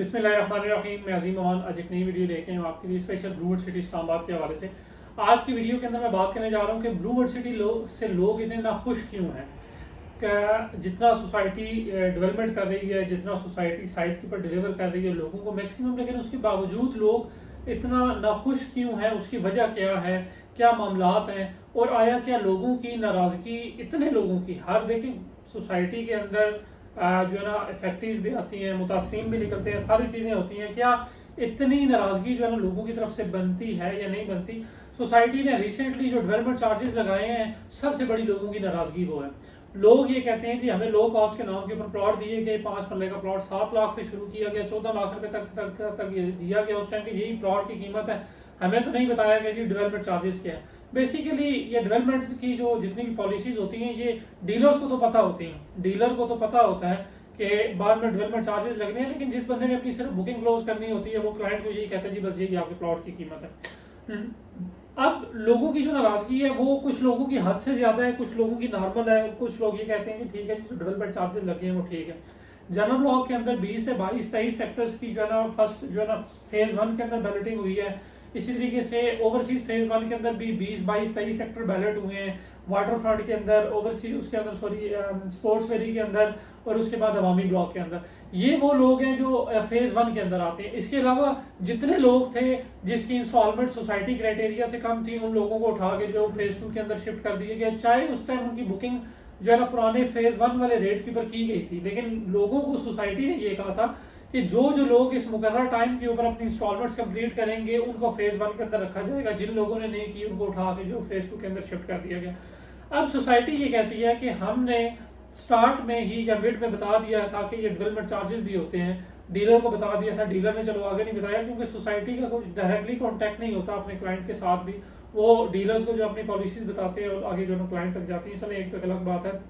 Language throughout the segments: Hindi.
बिस्मिल्लाहिर्रहमानिर्रहीम। मैं अजीम अमान आज एक नई वीडियो लेके हूँ आपके लिए स्पेशल ब्लूवर्ड सिटी इस्लामाबाद के हवाले से। आज की वीडियो के अंदर मैं बात करने जा रहा हूँ कि ब्लूवर्ड सिटी से लोग इतने नाखुश क्यों हैं। जितना सोसाइटी डेवलपमेंट कर रही है, जितना सोसाइटी साइट के ऊपर डिलीवर कर रही है लोगों को मैक्सिमम, लेकिन उसके बावजूद लोग इतना नाखुश क्यों हैं, उसकी वजह क्या है, क्या मामलात हैं, और आया क्या लोगों की नाराज़गी, इतने लोगों की हर देखिए सोसाइटी के अंदर जो है ना इफेक्टिव भी आती हैं, मुतासरीन भी निकलते हैं, सारी चीज़ें होती हैं। क्या इतनी नाराज़गी जो है ना लोगों की तरफ से बनती है या नहीं बनती। सोसाइटी ने रिसेंटली जो डेवलपमेंट चार्जेस लगाए हैं, सबसे बड़ी लोगों की नाराज़गी वो है। लोग ये कहते हैं कि हमें लो कॉस्ट के नाम के ऊपर प्लॉट दिए गए, 5 मरले का प्लॉट 7 लाख से शुरू किया गया, 14 लाख रुपए तक ये दिया गया उस टाइम की, यही प्लॉट की कीमत है। हमें तो नहीं बताया गया जी डेवलपमेंट चार्जेस क्या है। बेसिकली ये डेवलपमेंट की जो जितनी भी पॉलिसीज होती हैं, ये डीलर्स को तो पता होती हैं, डीलर को तो पता होता है कि बाद में डेवलपमेंट चार्जेस लगने हैं, लेकिन जिस बंदे ने अपनी सिर्फ बुकिंग क्लोज करनी होती है वो क्लाइंट को यही कहता है जी बस यही आपके प्लॉट की कीमत है। अब लोगों की जो नाराजगी है वो कुछ लोगों की हद से ज्यादा है, कुछ लोगों की नॉर्मल है। कुछ लोग ये कहते हैं कि ठीक है जो डेवलपमेंट चार्जेस लगे हैं वो ठीक है। जनरल लॉ के अंदर 20 से 22-23 सेक्टर्स की जो है ना फर्स्ट जो है ना फेज 1 के अंदर बैलेटिंग हुई है। इसी तरीके से ओवरसीज फेज 1 के अंदर भी 20-22-23 सेक्टर बैलेट हुए हैं। वाटर फ्रंट के अंदर, ओवरसीज उसके अंदर स्पोर्ट्स वेरी के अंदर, और उसके बाद अवामी ब्लॉक के अंदर। ये वो लोग हैं जो फेज 1 के अंदर आते हैं। इसके अलावा जितने लोग थे जिसकी इंस्टॉलमेंट सोसाइटी क्राइटेरिया से कम थी, उन लोगों को उठा के जो फेज 2 के अंदर शिफ्ट कर दिए गए, चाहे उस टाइम उनकी बुकिंग जो है ना पुराने फेज 1 वाले रेट के ऊपर की गई थी। लेकिन लोगों को सोसाइटी ने ये कहा था कि जो लोग इस मुकर्रर टाइम के ऊपर अपनी इंस्टॉलमेंट्स कंप्लीट करेंगे उनको फेज 1 के अंदर रखा जाएगा, जिन लोगों ने नहीं की उनको उठा के जो फेज 2 के अंदर शिफ्ट कर दिया गया। अब सोसाइटी ये कहती है कि हमने स्टार्ट में ही या मिड में बता दिया था कि ये डेवलपमेंट चार्जेस भी होते हैं, डीलर को बता दिया था। डीलर ने चलो आगे नहीं बताया क्योंकि सोसाइटी का कुछ डायरेक्टली कांटेक्ट नहीं होता अपने क्लाइंट के साथ भी, वो डीलर्स को जो अपनी पॉलिसीज बताते हैं और आगे जो क्लाइंट तक जाती है। चलो एक तो अलग बात है।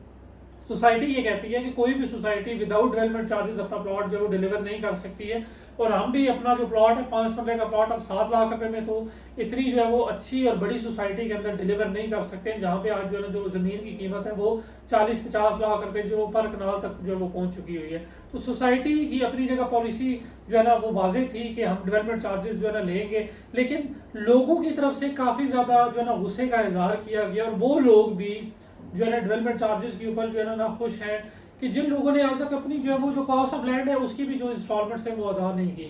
सोसाइटी ये कहती है कि कोई भी सोसाइटी विदाउट डेवलपमेंट चार्जेस अपना प्लॉट जो है वो डिलीवर नहीं कर सकती है। और हम भी अपना जो प्लॉट है 5 मरले का प्लॉट अब 7 लाख रुपए में, तो इतनी जो है वो अच्छी और बड़ी सोसाइटी के अंदर डिलीवर नहीं कर सकते हैं, जहाँ पे आज जो है ना जो जमीन की कीमत है वो 40-50 लाख रुपए जो पर कनाल तक जो है वो पहुंच चुकी हुई है। तो सोसाइटी की अपनी जगह पॉलिसी जो है ना वो वाजे थी कि हम डेवलपमेंट चार्जेस जो है ना लेंगे, लेकिन लोगों की तरफ से काफी ज्यादा जो है ना गुस्से का इजहार किया गया। और वो लोग भी जो है ना डेवलपमेंट चार्जेस के ऊपर जो है ना खुश हैं कि जिन लोगों ने आज तक अपनी जो है वो जो कॉस्ट ऑफ लैंड है उसकी भी जो इंस्टॉलमेंट्स है वो अदा नहीं की।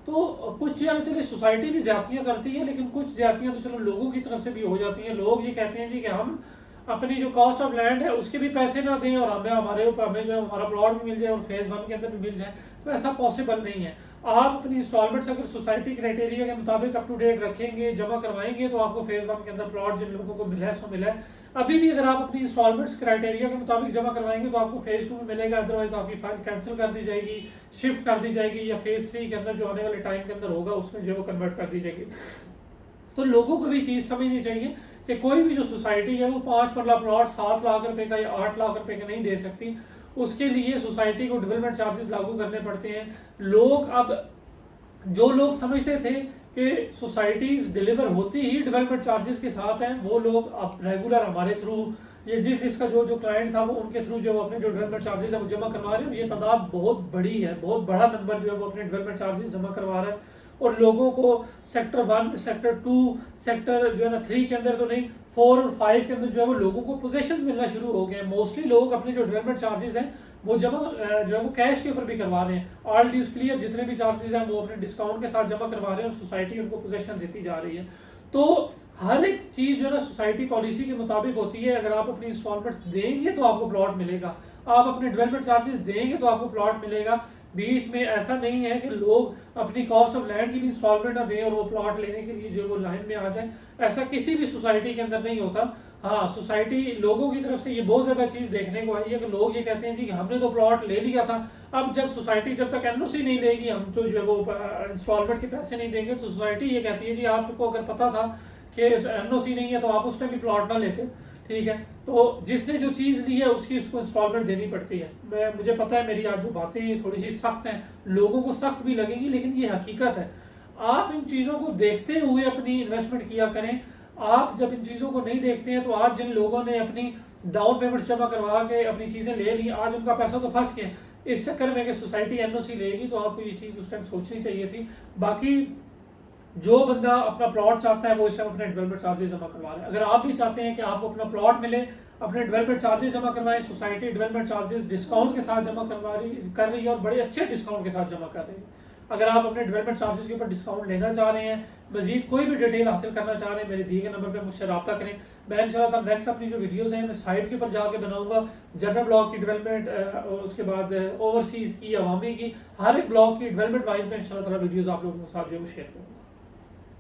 तो कुछ जो है चलिए सोसाइटी भी ज्यादतियाँ करती है, लेकिन कुछ ज्यादतियाँ तो चलो लोगों की तरफ से भी हो जाती हैं। लोग ये कहते हैं जी कि हम अपनी जो कॉस्ट ऑफ लैंड है उसके भी पैसे ना दें और हमें हमारे ऊपर हमें जो है हमारा प्लॉट भी मिल जाए और फेज 1 के अंदर भी मिल जाए, तो ऐसा पॉसिबल नहीं है। आप अपनी इंस्टॉलमेंट्स अगर सोसाइटी क्राइटेरिया के मुताबिक अप टू डेट रखेंगे, जमा करवाएंगे, तो आपको फेज 1 के अंदर प्लॉट जिन लोगों को मिला है सो मिला है। अभी भी अगर आप अपनी इंस्टॉलमेंट्स क्राइटेरिया के मुताबिक जमा करवाएंगे तो आपको फेज 2 में मिलेगा, अदरवाइज आपकी फाइल कैंसिल कर दी जाएगी, शिफ्ट कर दी जाएगी, या फेज 3 के अंदर जो आने वाले टाइम के अंदर होगा उसमें जो कन्वर्ट कर दी जाएगी। तो लोगों को भी चीज़ समझनी चाहिए कि कोई भी जो सोसाइटी है वो 5 मरला प्लॉट 7 लाख रुपए का या 8 लाख रुपए का नहीं दे सकती। उसके लिए सोसाइटी को डेवलपमेंट चार्जेस लागू करने पड़ते हैं। लोग अब जो लोग समझते थे कि सोसाइटीज डिलीवर होती ही डेवलपमेंट चार्जेस के साथ हैं, वो लोग अब रेगुलर हमारे थ्रू ये जिसका जो क्लाइंट था वो उनके थ्रू जो अपने जो डेवलपमेंट चार्जेस है वो जमा करवा रहे हैं। ये तादाद बहुत बड़ी है, बहुत बड़ा नंबर जो है वो अपने डेवलपमेंट चार्जेस जमा करवा रहा है। और लोगों को सेक्टर 1, सेक्टर 2, सेक्टर जो है ना 3 के अंदर तो नहीं, 4 और 5 के अंदर जो है वो लोगों को पोजेशन मिलना शुरू हो गए हैं। मोस्टली लोग अपने जो डेवलपमेंट चार्जेस हैं वो जमा जो है वो कैश के ऊपर भी करवा रहे हैं। ऑल ड्यूज क्लियर जितने भी चार्जेस हैं वो अपने डिस्काउंट के साथ जमा करवा रहे हैं और सोसाइटी उनको पोजेशन देती जा रही है। तो हर एक चीज जो है ना सोसाइटी पॉलिसी के मुताबिक होती है। अगर आप अपनी इंस्टॉलमेंट्स देंगे तो आपको प्लॉट मिलेगा, आप अपने डेवलपमेंट चार्जेस देंगे तो आपको प्लॉट मिलेगा। बीच में ऐसा नहीं है कि लोग अपनी कॉस्ट ऑफ लैंड की भी इंस्टॉलमेंट ना दें और वो प्लॉट लेने के लिए जो वो लाइन में आ जाए, ऐसा किसी भी सोसाइटी के अंदर नहीं होता। हाँ, सोसाइटी लोगों की तरफ से ये बहुत ज्यादा चीज देखने को आई है कि लोग ये कहते हैं जी कि हमने तो प्लॉट ले लिया था, अब जब सोसाइटी जब तक एनओसी नहीं लेगी हम तो जो है वो इंस्टॉलमेंट के पैसे नहीं देंगे। तो सोसाइटी ये कहती है जी आपको अगर पता था कि एनओसी नहीं है तो आप उस टाइम भी प्लॉट ना लेते, ठीक है। तो जिसने जो चीज़ ली है उसकी उसको इंस्टॉलमेंट देनी पड़ती है। मुझे पता है मेरी आज जो बातें थोड़ी सी सख्त हैं, लोगों को सख्त भी लगेंगी, लेकिन ये हकीकत है। आप इन चीज़ों को देखते हुए अपनी इन्वेस्टमेंट किया करें। आप जब इन चीज़ों को नहीं देखते हैं तो आज जिन लोगों ने अपनी डाउन पेमेंट जमा करवा के अपनी चीज़ें ले ली, आज उनका पैसा तो फंस गया। इस चक्कर में कि सोसाइटी एनओसी लेगी, तो आपको ये चीज़ उस टाइम सोचनी चाहिए थी। बाकी जो बंदा अपना प्लॉट चाहता है वो इस टाइम अपने डेवलपमेंट चार्जेस जमा करवा रहे हैं। अगर आप भी चाहते हैं कि आपको अपना प्लॉट मिले, अपने डेवलपमेंट चार्जेस जमा करवाएं। सोसाइटी डेवलपमेंट चार्जेस डिस्काउंट के साथ जमा कर रही है और बड़े अच्छे डिस्काउंट के साथ जमा कर रही है। अगर आप अपने डेवलपमेंट चार्जेस के ऊपर डिस्काउंट लेना चाह रहे हैं, मजीद कोई भी डिटेल हासिल करना चाह रहे हैं, मेरे दिए गए नंबर पर मुझसे रब्ता करें। मैं इंशाल्लाह नेक्स्ट अपनी जो वीडियोस हैं मैं साइट के ऊपर जाके बनाऊंगा, जनरल ब्लॉक की डेवलपमेंट, उसके बाद ओवरसीज़ की, अवामी की, हर एक ब्लॉक की डेवलपमेंट वाइज में इंशाल्लाह वीडियोज़ आप लोगों के साथ जो शेयर करूँगा।